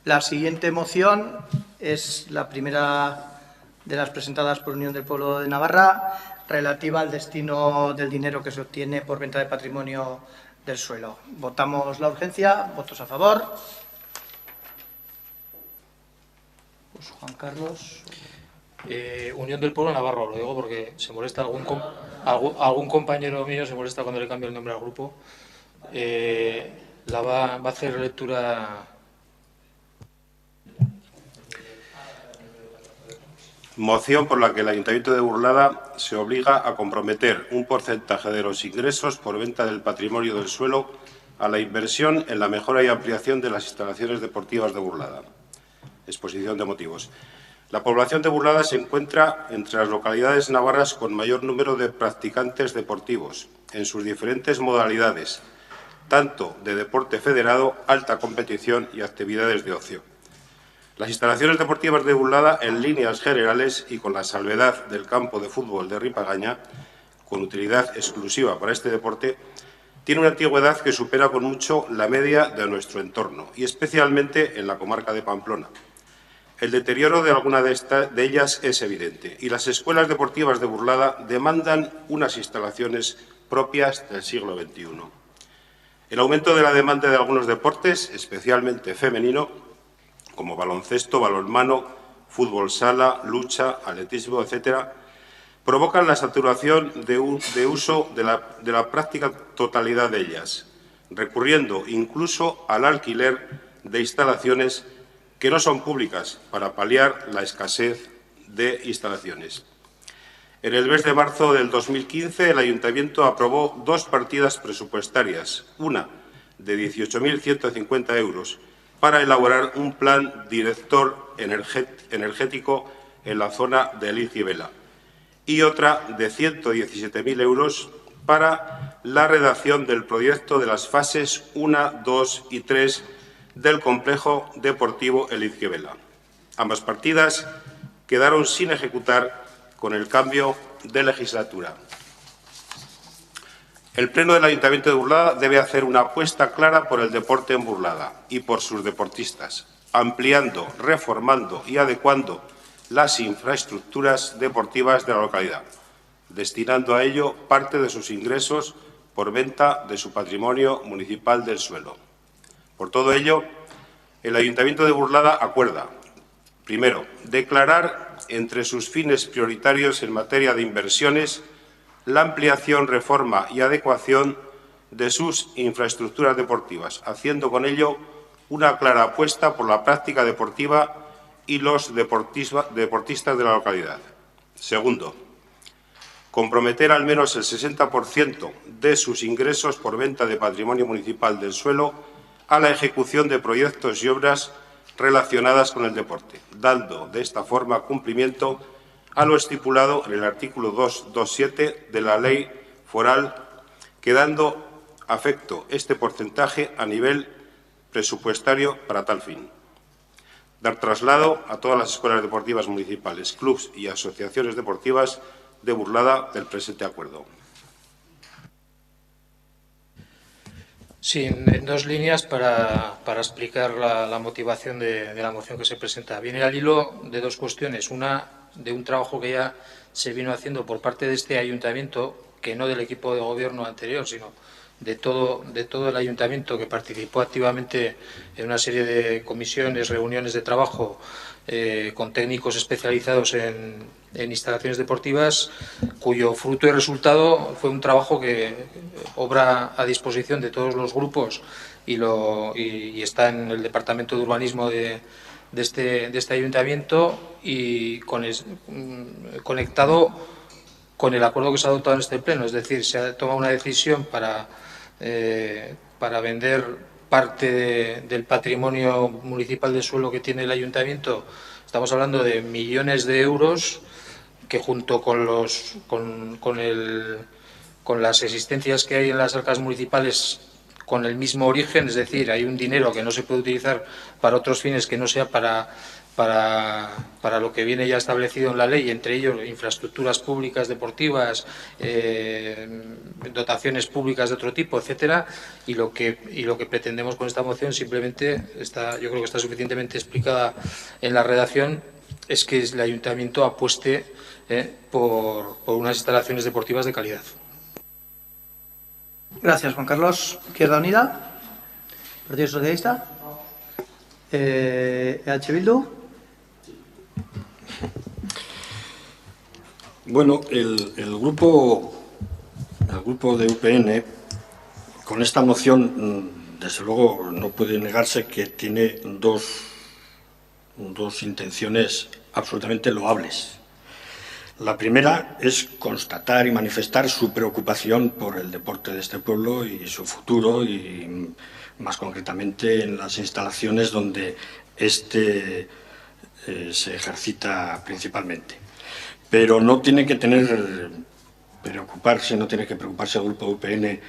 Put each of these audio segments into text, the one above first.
La siguiente moción es la primera de las presentadas por Unión del Pueblo de Navarra, relativa al destino del dinero que se obtiene por venta de patrimonio del suelo. Votamos la urgencia. ¿Votos a favor? Pues Juan Carlos. Unión del Pueblo Navarro, lo digo porque se molesta algún compañero mío, se molesta cuando le cambio el nombre al grupo. Va a hacer lectura. Moción por la que el Ayuntamiento de Burlada se obliga a comprometer un porcentaje de los ingresos por venta del patrimonio del suelo a la inversión en la mejora y ampliación de las instalaciones deportivas de Burlada. Exposición de motivos. La población de Burlada se encuentra entre las localidades navarras con mayor número de practicantes deportivos en sus diferentes modalidades, tanto de deporte federado, alta competición y actividades de ocio. Las instalaciones deportivas de Burlada, en líneas generales y con la salvedad del campo de fútbol de Ripagaña, con utilidad exclusiva para este deporte, tiene una antigüedad que supera con mucho la media de nuestro entorno y especialmente en la comarca de Pamplona. El deterioro de alguna de ellas es evidente y las escuelas deportivas de Burlada demandan unas instalaciones propias del siglo XXI. El aumento de la demanda de algunos deportes, especialmente femenino, como baloncesto, balonmano, fútbol sala, lucha, atletismo, etcétera, provocan la saturación de uso de la práctica totalidad de ellas, recurriendo incluso al alquiler de instalaciones que no son públicas para paliar la escasez de instalaciones. En el mes de marzo del 2015, el Ayuntamiento aprobó dos partidas presupuestarias, una de 18.150 euros, para elaborar un plan director energético en la zona de Liz y Vela, y otra de 117.000 euros para la redacción del proyecto de las fases 1, 2 y 3 del complejo deportivo Elizquivela. Ambas partidas quedaron sin ejecutar con el cambio de legislatura. El Pleno del Ayuntamiento de Burlada debe hacer una apuesta clara por el deporte en Burlada y por sus deportistas, ampliando, reformando y adecuando las infraestructuras deportivas de la localidad, destinando a ello parte de sus ingresos por venta de su patrimonio municipal del suelo. Por todo ello, el Ayuntamiento de Burlada acuerda, primero, declarar entre sus fines prioritarios en materia de inversiones la ampliación, reforma y adecuación de sus infraestructuras deportivas, haciendo con ello una clara apuesta por la práctica deportiva y los deportistas de la localidad. Segundo, comprometer al menos el 60% de sus ingresos por venta de patrimonio municipal del suelo a la ejecución de proyectos y obras relacionadas con el deporte, dando de esta forma cumplimiento a lo estipulado en el artículo 227 de la Ley Foral, quedando afecto este porcentaje a nivel presupuestario para tal fin. Dar traslado a todas las escuelas deportivas municipales, clubs y asociaciones deportivas de Burlada del presente acuerdo. Sí, en dos líneas para explicar la motivación de la moción que se presenta. Viene al hilo de dos cuestiones. Una, de un trabajo que ya se vino haciendo por parte de este ayuntamiento, que no del equipo de gobierno anterior, sino de todo el ayuntamiento, que participó activamente en una serie de comisiones, reuniones de trabajo con técnicos especializados en instalaciones deportivas, cuyo fruto y resultado fue un trabajo que obra a disposición de todos los grupos y está en el Departamento de Urbanismo de este ayuntamiento y conectado con el acuerdo que se ha adoptado en este pleno. Es decir, se ha tomado una decisión para vender parte del patrimonio municipal de suelo que tiene el ayuntamiento. Estamos hablando de millones de euros que, junto con las existencias que hay en las arcas municipales con el mismo origen, es decir, hay un dinero que no se puede utilizar para otros fines que no sea para lo que viene ya establecido en la ley, entre ellos infraestructuras públicas deportivas, dotaciones públicas de otro tipo, etcétera, y lo que pretendemos con esta moción simplemente yo creo que está suficientemente explicada en la redacción, es que el Ayuntamiento apueste por unas instalaciones deportivas de calidad. Gracias, Juan Carlos. Izquierda Unida. Partido Socialista. EH Bildu. Bueno, el grupo de UPN, con esta moción, desde luego no puede negarse que tiene dos intenciones absolutamente loables. La primera es constatar y manifestar su preocupación por el deporte de este pueblo y su futuro, y más concretamente en las instalaciones donde se ejercita principalmente. Pero no tiene que preocuparse el grupo UPN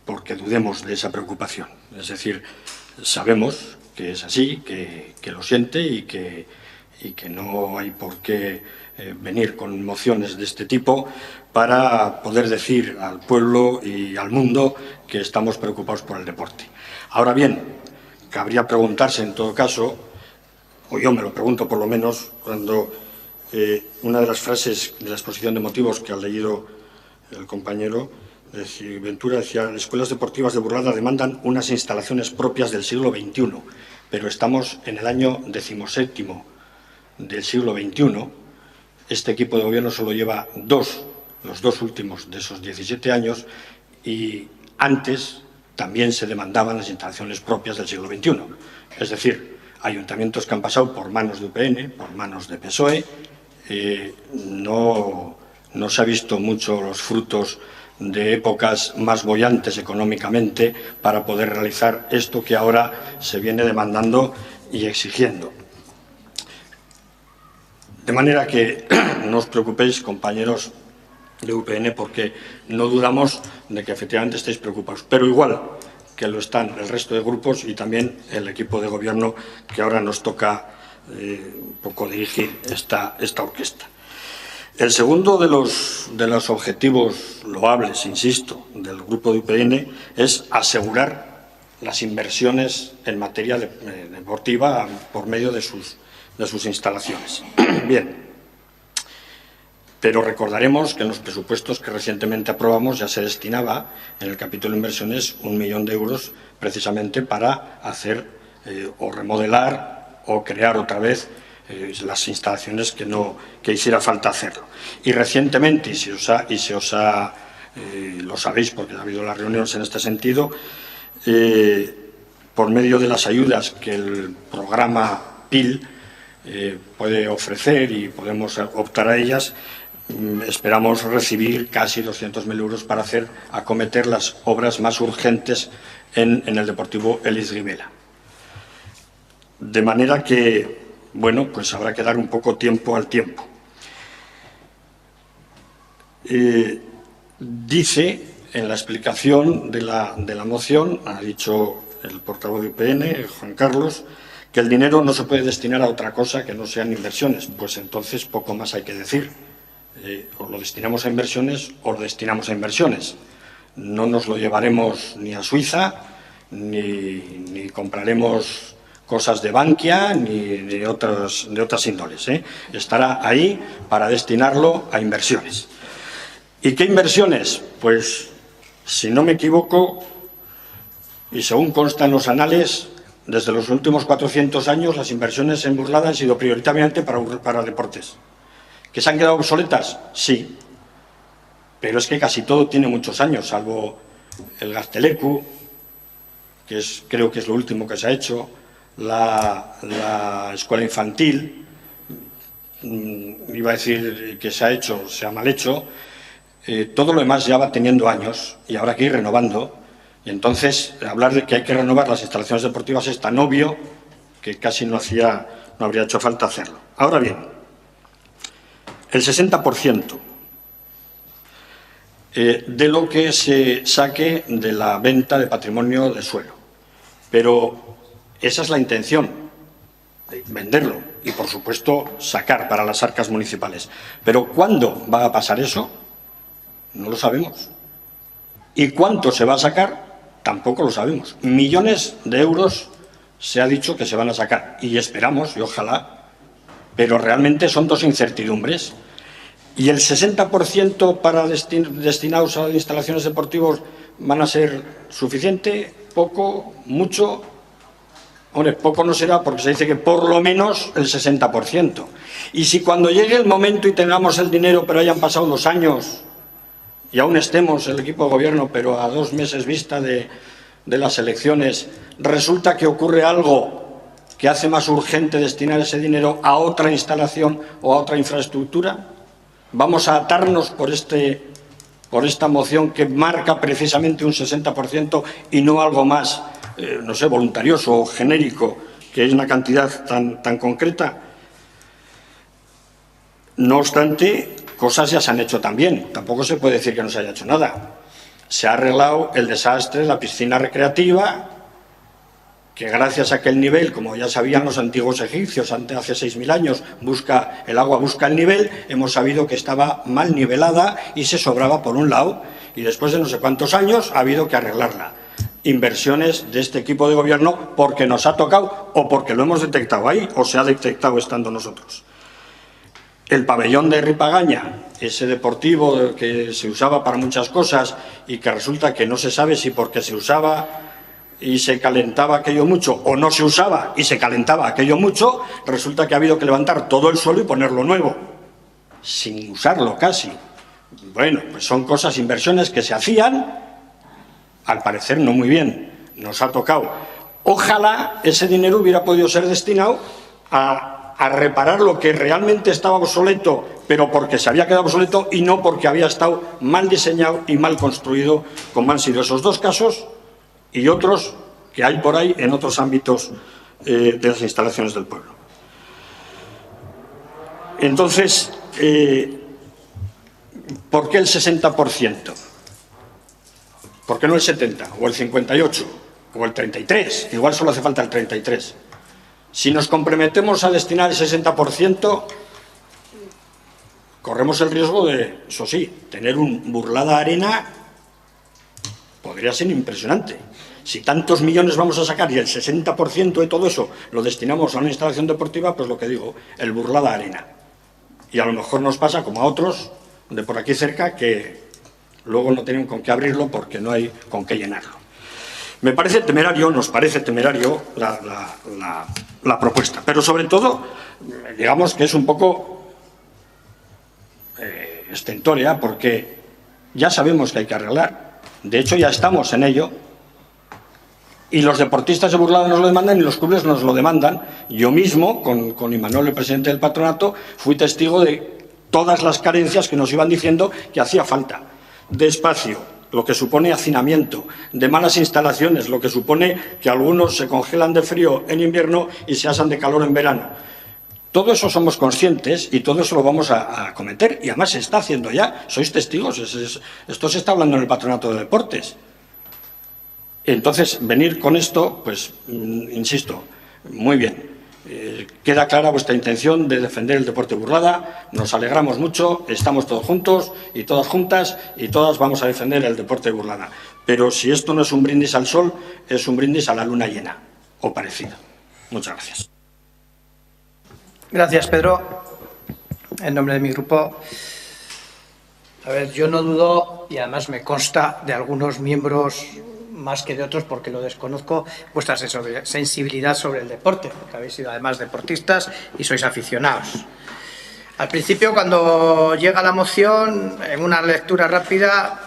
porque dudemos de esa preocupación. Es decir, sabemos que es así, que lo siente y que no hay por qué venir con mociones de este tipo para poder decir al pueblo y al mundo que estamos preocupados por el deporte. Ahora bien, cabría preguntarse en todo caso, o yo me lo pregunto por lo menos, cuando una de las frases de la exposición de motivos que ha leído el compañero Ventura decía: las escuelas deportivas de Burlada demandan unas instalaciones propias del siglo XXI, pero estamos en el año 17º del siglo XXI. Este equipo de gobierno solo lleva los dos últimos de esos 17 años, y antes también se demandaban las instalaciones propias del siglo XXI. Es decir, ayuntamientos que han pasado por manos de UPN, por manos de PSOE, no se ha visto mucho los frutos de épocas más bollantes económicamente para poder realizar esto que ahora se viene demandando y exigiendo. De manera que no os preocupéis, compañeros de UPN, porque no dudamos de que efectivamente estéis preocupados, pero igual que lo están el resto de grupos y también el equipo de gobierno que ahora nos toca un poco dirigir esta orquesta. El segundo de los objetivos loables, insisto, del grupo de UPN es asegurar las inversiones en materia deportiva por medio de sus instalaciones. Bien, pero recordaremos que en los presupuestos que recientemente aprobamos ya se destinaba en el capítulo de inversiones 1 millón de euros precisamente para hacer o remodelar o crear otra vez las instalaciones que hiciera falta hacerlo. Y recientemente, lo sabéis porque ha habido las reuniones en este sentido, por medio de las ayudas que el programa PIL puede ofrecer y podemos optar a ellas, esperamos recibir casi 200.000 euros para acometer las obras más urgentes en el Deportivo Elis Rivera. De manera que, bueno, pues habrá que dar un poco tiempo al tiempo. Dice en la explicación de la moción, ha dicho el portavoz de UPN, Juan Carlos, que el dinero no se puede destinar a otra cosa que no sean inversiones. Pues entonces poco más hay que decir. O lo destinamos a inversiones o lo destinamos a inversiones. No nos lo llevaremos ni a Suiza, ni compraremos cosas de Bankia ni de otras índoles. Estará ahí para destinarlo a inversiones. ¿Y qué inversiones? Pues, si no me equivoco, y según consta en los anales, desde los últimos 400 años las inversiones en Burlada han sido prioritariamente para deportes. ¿Que se han quedado obsoletas? Sí. Pero es que casi todo tiene muchos años, salvo el Gazteleku, que creo que es lo último que se ha hecho, la escuela infantil, iba a decir que se ha hecho, se ha mal hecho, todo lo demás ya va teniendo años y habrá que ir renovando. Y entonces, hablar de que hay que renovar las instalaciones deportivas es tan obvio que casi no habría hecho falta hacerlo. Ahora bien, el 60% de lo que se saque de la venta de patrimonio de suelo. Pero esa es la intención, venderlo y, por supuesto, sacar para las arcas municipales. Pero ¿cuándo va a pasar eso? No lo sabemos. ¿Y cuánto se va a sacar? Tampoco lo sabemos. Millones de euros se ha dicho que se van a sacar y esperamos, y ojalá, pero realmente son dos incertidumbres. ¿Y el 60% para destinados a instalaciones deportivas van a ser suficiente? ¿Poco? ¿Mucho? Hombre, poco no será porque se dice que por lo menos el 60%. Y si cuando llegue el momento y tengamos el dinero, pero hayan pasado 2 años y aún estemos el equipo de gobierno, pero a 2 meses vista de las elecciones, resulta que ocurre algo que hace más urgente destinar ese dinero a otra instalación o a otra infraestructura, ¿vamos a atarnos por esta moción que marca precisamente un 60% y no algo más, no sé, voluntarioso o genérico, que es una cantidad tan concreta? No obstante, cosas ya se han hecho también. Tampoco se puede decir que no se haya hecho nada. Se ha arreglado el desastre de la piscina recreativa, que gracias a que el nivel, como ya sabían los antiguos egipcios, hace 6.000 años, el agua busca el nivel, hemos sabido que estaba mal nivelada y se sobraba por un lado, y después de no sé cuántos años ha habido que arreglarla. Inversiones de este equipo de gobierno porque nos ha tocado o porque lo hemos detectado ahí o se ha detectado estando nosotros. El pabellón de Ripagaña, ese deportivo que se usaba para muchas cosas y que resulta que no se sabe si porque se usaba y se calentaba aquello mucho o no se usaba y se calentaba aquello mucho, resulta que ha habido que levantar todo el suelo y ponerlo nuevo, sin usarlo casi. Bueno, pues son cosas, inversiones que se hacían, al parecer no muy bien, nos ha tocado. Ojalá ese dinero hubiera podido ser destinado a reparar lo que realmente estaba obsoleto, pero porque se había quedado obsoleto y no porque había estado mal diseñado y mal construido, como han sido esos 2 casos y otros que hay por ahí en otros ámbitos de las instalaciones del pueblo. Entonces, ¿por qué el 60%? ¿Por qué no el 70% o el 58% o el 33%? Igual solo hace falta el 33%. Si nos comprometemos a destinar el 60%, corremos el riesgo de, eso sí, tener un Burlada Arena, podría ser impresionante. Si tantos millones vamos a sacar y el 60% de todo eso lo destinamos a una instalación deportiva, pues lo que digo, el Burlada Arena. Y a lo mejor nos pasa como a otros de por aquí cerca que luego no tienen con qué abrirlo porque no hay con qué llenarlo. Me parece temerario, nos parece temerario la propuesta, pero sobre todo, digamos que es un poco estentórea porque ya sabemos que hay que arreglar, de hecho ya estamos en ello, y los deportistas de Burlada nos lo demandan y los clubes nos lo demandan. Yo mismo, con Imanol, el presidente del patronato, fui testigo de todas las carencias que nos iban diciendo que hacía falta, de espacio, lo que supone hacinamiento, de malas instalaciones, lo que supone que algunos se congelan de frío en invierno y se asan de calor en verano. Todo eso somos conscientes y todo eso lo vamos a cometer y además se está haciendo ya, sois testigos, esto se está hablando en el Patronato de Deportes. Entonces, venir con esto, pues, insisto, muy bien. Queda clara vuestra intención de defender el deporte Burlada, nos alegramos mucho, estamos todos juntos y todas juntas y todas vamos a defender el deporte Burlada. Pero si esto no es un brindis al sol, es un brindis a la luna llena, o parecido. Muchas gracias. Gracias, Pedro. En nombre de mi grupo, a ver, yo no dudo, y además me consta de algunos miembros más que de otros porque lo desconozco, vuestra sensibilidad sobre el deporte, porque habéis sido además deportistas y sois aficionados. Al principio, cuando llega la moción, en una lectura rápida,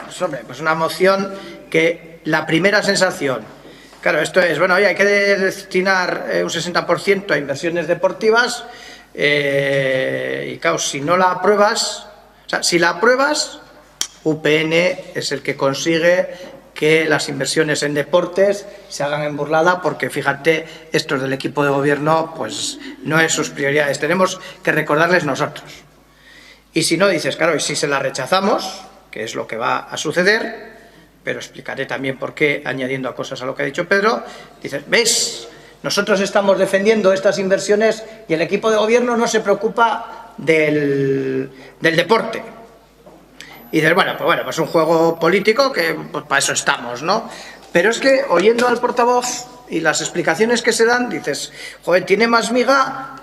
pues hombre, pues una moción que la primera sensación, claro, esto es, bueno, oye, hay que destinar un 60% a inversiones deportivas y claro, si no la apruebas, o sea, si la apruebas, UPN es el que consigue que las inversiones en deportes se hagan en Burlada, porque fíjate, estos del equipo de gobierno, pues no es sus prioridades, tenemos que recordarles nosotros. Y si no, dices, claro, y si se la rechazamos, que es lo que va a suceder, pero explicaré también por qué, añadiendo a cosas a lo que ha dicho Pedro. Dices, ¿ves? Nosotros estamos defendiendo estas inversiones y el equipo de gobierno no se preocupa del deporte. Y dices, bueno, pues un juego político que pues para eso estamos, ¿no? Pero es que, oyendo al portavoz y las explicaciones que se dan, dices, joder, tiene más miga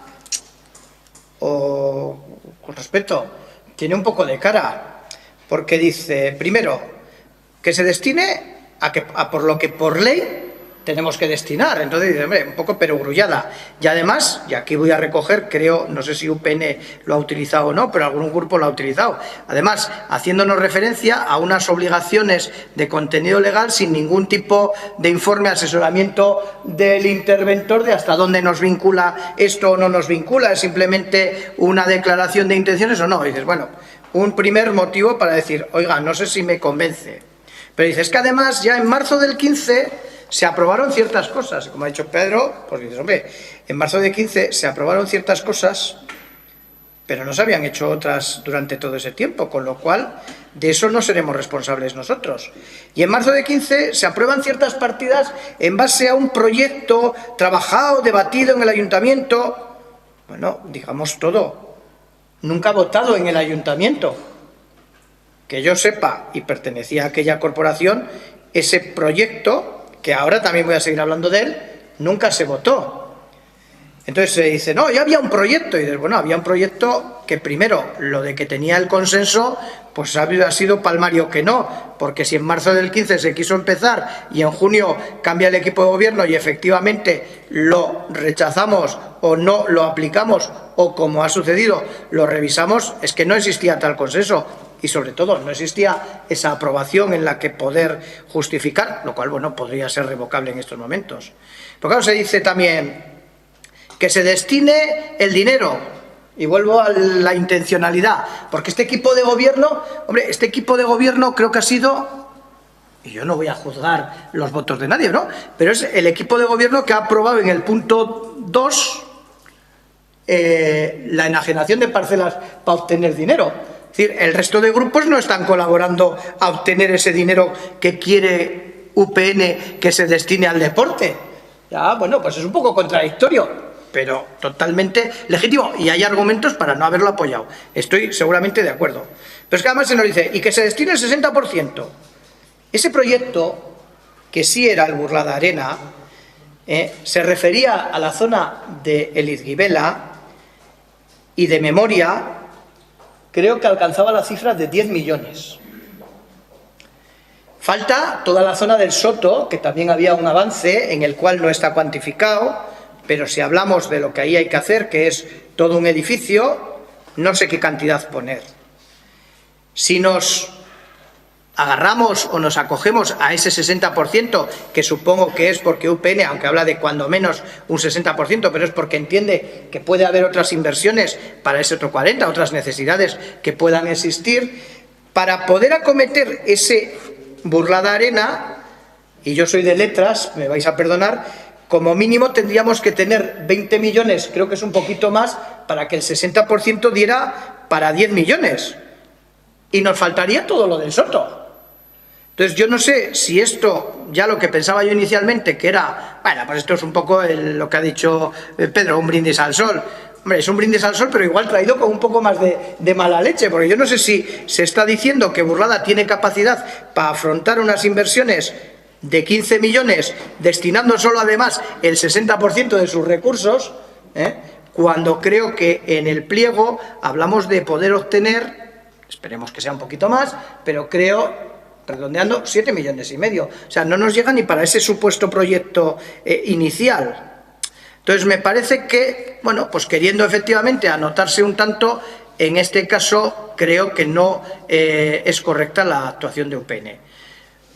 o, con respeto, tiene un poco de cara, porque dice, primero, que se destine a por lo que por ley tenemos que destinar. Entonces dice, hombre, un poco perogrullada. Y además, y aquí voy a recoger, creo, no sé si UPN lo ha utilizado o no, pero algún grupo lo ha utilizado. Además, haciéndonos referencia a unas obligaciones de contenido legal sin ningún tipo de informe, asesoramiento del interventor de hasta dónde nos vincula esto o no nos vincula. Es simplemente una declaración de intenciones o no. Y dices, bueno, un primer motivo para decir, oiga, no sé si me convence. Pero dices que además ya en marzo del 15 se aprobaron ciertas cosas. Como ha dicho Pedro, pues dices, hombre, en marzo del 15 se aprobaron ciertas cosas, pero no se habían hecho otras durante todo ese tiempo, con lo cual de eso no seremos responsables nosotros. Y en marzo de 15 se aprueban ciertas partidas en base a un proyecto trabajado, debatido en el ayuntamiento, bueno, digamos todo, nunca votado en el ayuntamiento. Que yo sepa, y pertenecía a aquella corporación, ese proyecto, que ahora también voy a seguir hablando de él, nunca se votó. Entonces se dice, no, ya había un proyecto. Y dices, bueno, había un proyecto que primero, lo de que tenía el consenso, pues ha sido palmario que no, porque si en marzo del 15 se quiso empezar y en junio cambia el equipo de gobierno y efectivamente lo rechazamos o no lo aplicamos o, como ha sucedido, lo revisamos, es que no existía tal consenso. Y sobre todo no existía esa aprobación en la que poder justificar, lo cual, bueno, podría ser revocable en estos momentos. Pero claro, se dice también que se destine el dinero, y vuelvo a la intencionalidad, porque este equipo de gobierno, hombre, este equipo de gobierno creo que ha sido, y yo no voy a juzgar los votos de nadie, ¿no? Pero es el equipo de gobierno que ha aprobado en el punto 2 la enajenación de parcelas para obtener dinero. Es decir, el resto de grupos no están colaborando a obtener ese dinero que quiere UPN que se destine al deporte. Ya, bueno, pues es un poco contradictorio, pero totalmente legítimo. Y hay argumentos para no haberlo apoyado. Estoy seguramente de acuerdo. Pero es que además se nos dice, y que se destine el 60%. Ese proyecto, que sí era el Burlada Arena, se refería a la zona de Elizguibela y de memoria, creo que alcanzaba la cifra de 10 millones. Falta toda la zona del Soto, que también había un avance en el cual no está cuantificado, pero si hablamos de lo que ahí hay que hacer, que es todo un edificio, no sé qué cantidad poner. Si nos agarramos o nos acogemos a ese 60%, que supongo que es porque UPN, aunque habla de cuando menos un 60%, pero es porque entiende que puede haber otras inversiones para ese otro 40%, otras necesidades que puedan existir, para poder acometer ese Burlada Arena, y yo soy de letras, me vais a perdonar, como mínimo tendríamos que tener 20 millones, creo que es un poquito más, para que el 60% diera para 10 millones. Y nos faltaría todo lo del Soto. Entonces, yo no sé si esto, ya lo que pensaba yo inicialmente, que era, bueno, pues esto es un poco lo que ha dicho Pedro, un brindis al sol. Hombre, es un brindis al sol, pero igual traído con un poco más de mala leche, porque yo no sé si se está diciendo que Burlada tiene capacidad para afrontar unas inversiones de 15 millones, destinando solo además el 60% de sus recursos, cuando creo que en el pliego hablamos de poder obtener, esperemos que sea un poquito más, pero creo, redondeando, 7,5 millones. O sea, no nos llega ni para ese supuesto proyecto inicial. Entonces, me parece que, bueno, pues queriendo efectivamente anotarse un tanto, en este caso creo que no es correcta la actuación de UPN.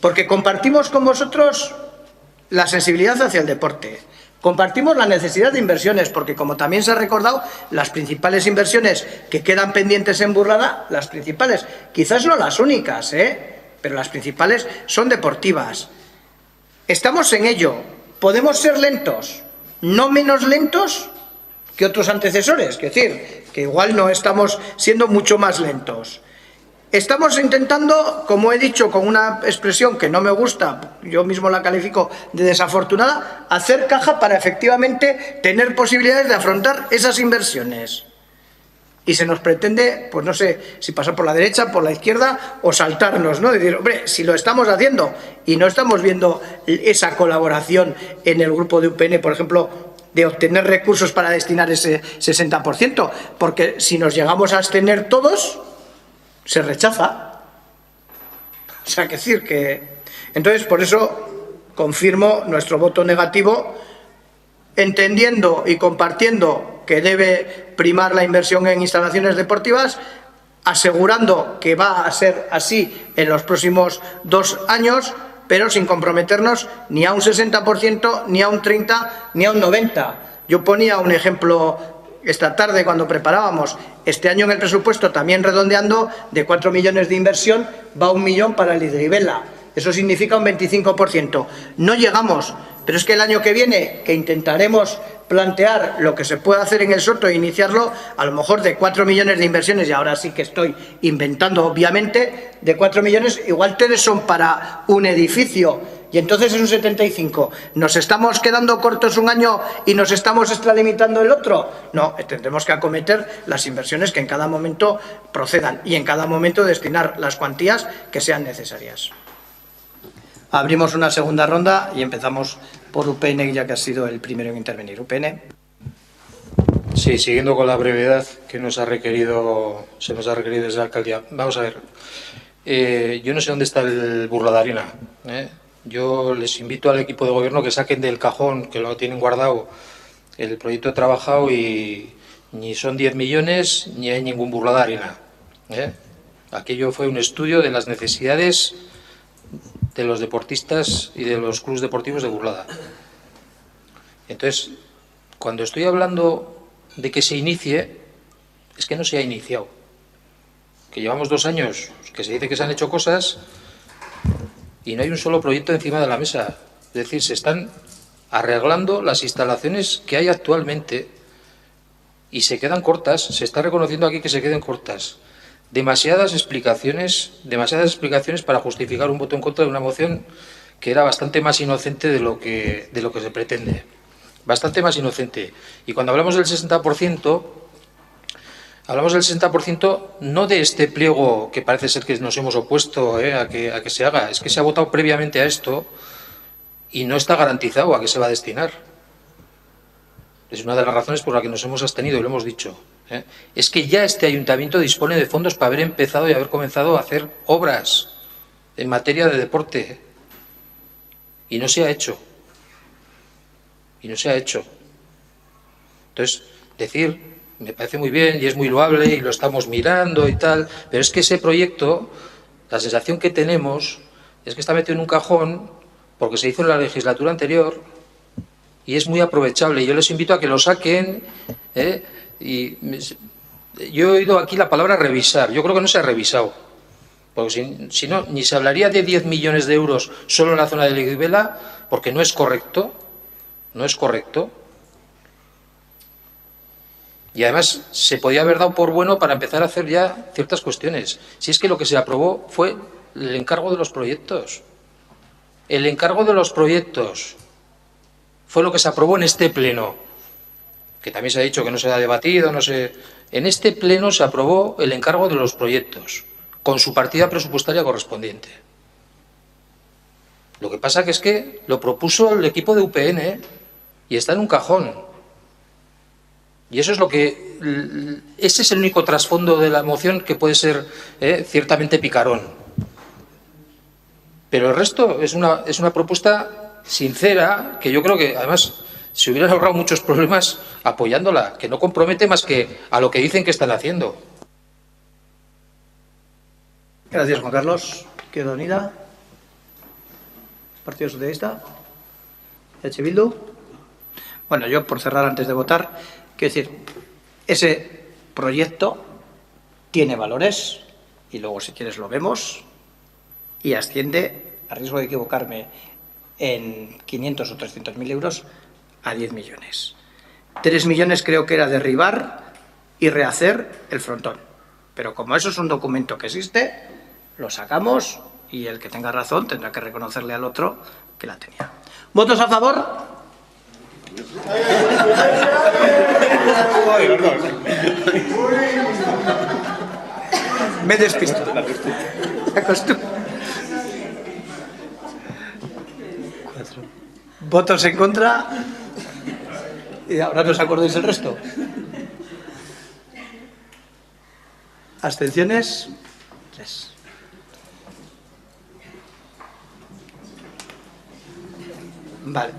Porque compartimos con vosotros la sensibilidad hacia el deporte. Compartimos la necesidad de inversiones, porque como también se ha recordado, las principales inversiones que quedan pendientes en Burlada, las principales, quizás no las únicas, pero las principales son deportivas. Estamos en ello. ¿Podemos ser lentos? No menos lentos que otros antecesores, es decir, que igual no estamos siendo mucho más lentos. Estamos intentando, como he dicho, con una expresión que no me gusta, yo mismo la califico de desafortunada, hacer caja para efectivamente tener posibilidades de afrontar esas inversiones. Y se nos pretende, pues no sé, si pasar por la derecha, por la izquierda o saltarnos, ¿no? Decir, hombre, si lo estamos haciendo y no estamos viendo esa colaboración en el grupo de UPN, por ejemplo, de obtener recursos para destinar ese 60%, porque si nos llegamos a abstener todos, se rechaza. O sea, que decir que... Entonces, por eso confirmo nuestro voto negativo, entendiendo y compartiendo que debe primar la inversión en instalaciones deportivas, asegurando que va a ser así en los próximos 2 años, pero sin comprometernos ni a un 60%, ni a un 30%, ni a un 90%. Yo ponía un ejemplo esta tarde cuando preparábamos. Este año en el presupuesto, también redondeando, de 4 millones de inversión, va 1 millón para el Hidribela. Eso significa un 25%. No llegamos, pero es que el año que viene, que intentaremos plantear lo que se puede hacer en el Soto e iniciarlo, a lo mejor de 4 millones de inversiones, y ahora sí que estoy inventando, obviamente, de 4 millones, igual 3 son para un edificio, y entonces es un 75%. ¿Nos estamos quedando cortos un año y nos estamos extralimitando el otro? No, tendremos que acometer las inversiones que en cada momento procedan y en cada momento destinar las cuantías que sean necesarias. Abrimos una segunda ronda y empezamos por UPN, ya que ha sido el primero en intervenir. UPN. Sí, siguiendo con la brevedad que se nos ha requerido desde la alcaldía. Vamos a ver. Yo no sé dónde está el Burladarina. Yo les invito al equipo de gobierno que saquen del cajón, que lo tienen guardado, el proyecto trabajado, y ni son 10 millones ni hay ningún Burladarina. Aquello fue un estudio de las necesidades de los deportistas y de los clubes deportivos de Burlada. Entonces, cuando estoy hablando de que se inicie, es que no se ha iniciado. Que llevamos 2 años, que se dice que se han hecho cosas y no hay un solo proyecto encima de la mesa. Es decir, se están arreglando las instalaciones que hay actualmente y se quedan cortas. Se está reconociendo aquí que se queden cortas. Demasiadas explicaciones para justificar un voto en contra de una moción que era bastante más inocente de lo que se pretende. Bastante más inocente. Y cuando hablamos del 60%, hablamos del 60% no de este pliego que parece ser que nos hemos opuesto a que se haga. Es que se ha votado previamente a esto y no está garantizado a qué se va a destinar. Es una de las razones por las que nos hemos abstenido y lo hemos dicho. Es que ya este ayuntamiento dispone de fondos para haber empezado y haber comenzado a hacer obras en materia de deporte. Y no se ha hecho. Y no se ha hecho. Entonces, decir, me parece muy bien y es muy loable y lo estamos mirando y tal, pero es que ese proyecto, la sensación que tenemos es que está metido en un cajón porque se hizo en la legislatura anterior y es muy aprovechable. Yo les invito a que lo saquen. Y yo he oído aquí la palabra revisar. Yo creo que no se ha revisado, porque si no, ni se hablaría de 10 millones de euros solo en la zona de Hidribela, porque no es correcto. No es correcto. Y además se podía haber dado por bueno para empezar a hacer ya ciertas cuestiones. Si es que lo que se aprobó fue el encargo de los proyectos. El encargo de los proyectos fue lo que se aprobó en este pleno. Que también se ha dicho que no se ha debatido, no sé. En este pleno se aprobó el encargo de los proyectos, con su partida presupuestaria correspondiente. Lo que pasa que es que lo propuso el equipo de UPN y está en un cajón. Y eso es lo que... Ese es el único trasfondo de la moción que puede ser ciertamente picarón. Pero el resto es una propuesta sincera, que yo creo que además se hubieran ahorrado muchos problemas apoyándola, que no compromete más que a lo que dicen que están haciendo. Gracias, Juan Carlos. Izquierda Unida. Partido Socialista. EH Bildu. Bueno, yo por cerrar antes de votar, quiero decir, ese proyecto tiene valores y luego si quieres lo vemos y asciende, a riesgo de equivocarme, en 500 o 300.000 euros a 10 millones. 3 millones creo que era derribar y rehacer el frontón. Pero como eso es un documento que existe, lo sacamos y el que tenga razón tendrá que reconocerle al otro que la tenía. ¿Votos a favor? Me despisto. La costumbre. ¿Votos en contra? Y ahora no os acordáis el resto. ¿Abstenciones? 3. Vale.